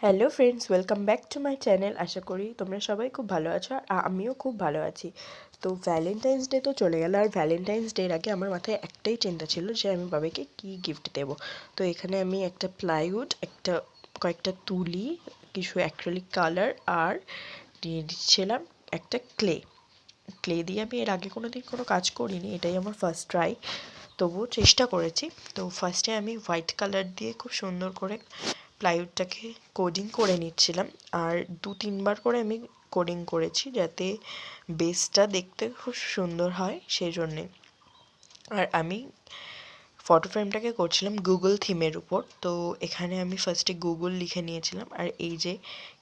Hello friends, welcome back to my channel. আশা করি তোমরা সবাই খুব ভালো আছো আর আমিও খুব ভালো আছি। তো ভ্যালেন্টাইন্স ডে তো চলে গেল, আর ভ্যালেন্টাইন্স ডের আগে আমার মাথায় একটাই চিন্তা ছিল যে আমি বাবাকে কী গিফট দেব। তো এখানে আমি একটা প্লাইউড, কয়েকটা তুলি, কিছু অ্যাক্রিলিক কালার আর দিয়ে দিচ্ছিলাম একটা ক্লে দিয়ে আমি এর আগে কোনো দিন কোনো কাজ করিনি, এটাই আমার ফার্স্ট ট্রাই। তবুও চেষ্টা করেছি। তো ফার্স্টে আমি হোয়াইট কালার দিয়ে খুব সুন্দর করে প্লাইউডটাকে কোডিং করে নিচ্ছিলাম, আর 2-3 বার করে আমি কোডিং করেছি যাতে বেসটা দেখতে খুব সুন্দর হয় সেই জন্যে। আর আমি ফটো ফ্রেমটাকে করছিলাম গুগল থিমের উপর। তো এখানে আমি ফার্স্টে গুগল লিখে নিয়েছিলাম, আর এই যে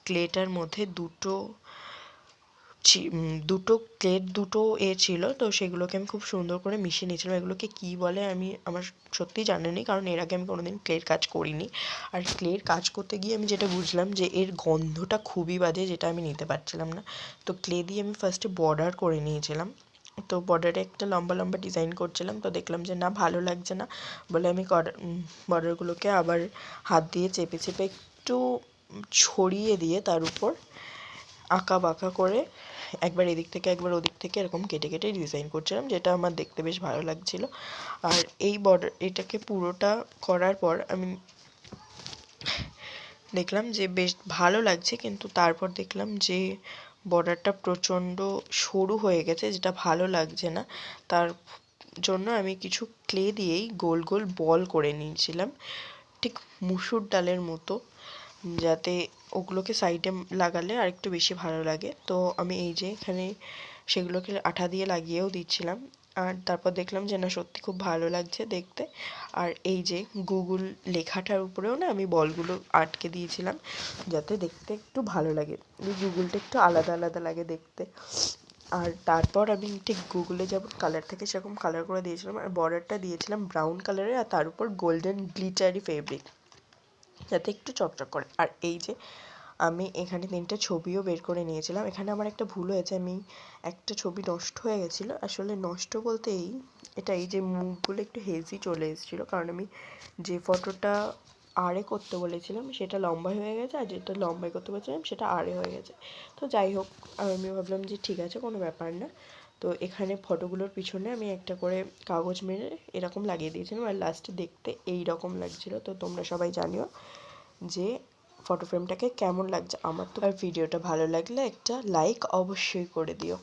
ক্লেটার মধ্যে দুটো ছিল, তো সেগুলোকে আমি খুব সুন্দর করে মিশিয়ে নিয়েছিলাম। এগুলোকে কী বলে আমি আমার সত্যিই জানি না, কারণ এর আগে আমি কোনোদিন ক্লের কাজ করিনি। আর ক্লের কাজ করতে গিয়ে আমি যেটা বুঝলাম যে এর গন্ধটা খুবই বাজে, যেটা আমি নিতে পারছিলাম না। তো ক্লে দিয়ে আমি ফার্স্টে বর্ডার করে নিয়েছিলাম। তো বর্ডারে একটা লম্বা লম্বা ডিজাইন করছিলাম, তো দেখলাম যে না, ভালো লাগছে না বলে আমি বর্ডারগুলোকে আবার হাত দিয়ে চেপে চেপে একটু ছড়িয়ে দিয়ে তার উপর আঁকা বাঁকা করে একবার এদিক থেকে একবার ওদিক থেকে এরকম কেটে কেটে ডিজাইন করছিলাম, যেটা আমার দেখতে বেশ ভালো লাগছিল। আর এটাকে পুরোটা করার পর আমি দেখলাম যে বেশ ভালো লাগছে, কিন্তু তারপর দেখলাম যে বর্ডারটা প্রচণ্ড সরু হয়ে গেছে, যেটা ভালো লাগছে না। তার জন্য আমি কিছু ক্লে দিয়েই গোল গোল বল করে নিয়েছিলাম, ঠিক মুসুর ডালের মতো, যাতে ওগুলোকে সাইডে লাগালে আর একটু বেশি ভালো লাগে। তো আমি এই যে এখানে সেগুলোকে আঠা দিয়ে লাগিয়েও দিচ্ছিলাম, আর তারপর দেখলাম যে না, সত্যি খুব ভালো লাগছে দেখতে। আর এই যে গুগল লেখাটার উপরেও না আমি বলগুলো আটকে দিয়েছিলাম, যাতে দেখতে একটু ভালো লাগে, গুগলটা একটু আলাদা আলাদা লাগে দেখতে। আর তারপর আমি ঠিক গুগলে যেমন কালার থাকে সেরকম কালার করে দিয়েছিলাম, আর বর্ডারটা দিয়েছিলাম ব্রাউন কালারের, আর তার উপর গোল্ডেন গ্লিটারি ফেব্রিক, যাতে একটু চকচক করে। আর এই যে আমি এখানে 3টে ছবিও বের করে নিয়েছিলাম। এখানে আমার একটা ভুল হয়েছে, আমি একটা ছবি নষ্ট হয়ে গেছিলো। আসলে নষ্ট বলতে এই যে মুখগুলো একটু হেজি চলে এসেছিলো, কারণ আমি যে ফটোটা আড়ে করতে বলেছিলাম সেটা লম্বাই হয়ে গেছে, আর যেটা লম্বাই করতে বলেছিলাম সেটা আড়ে হয়ে গেছে। তো যাই হোক, আমি ভাবলাম যে ঠিক আছে, কোনো ব্যাপার না। তো এখানে ফটোগুলোর পিছনে আমি একটা করে কাগজ মেরে এরকম লাগিয়ে দিয়েছিলাম, আর লাস্টে দেখতে এই রকম লাগছিলো। তো তোমরা সবাই জানিও যে ফটো ফ্রেমটাকে কেমন লাগছে আমার। তো আর ভিডিওটা ভালো লাগলে একটা লাইক অবশ্যই করে দিও।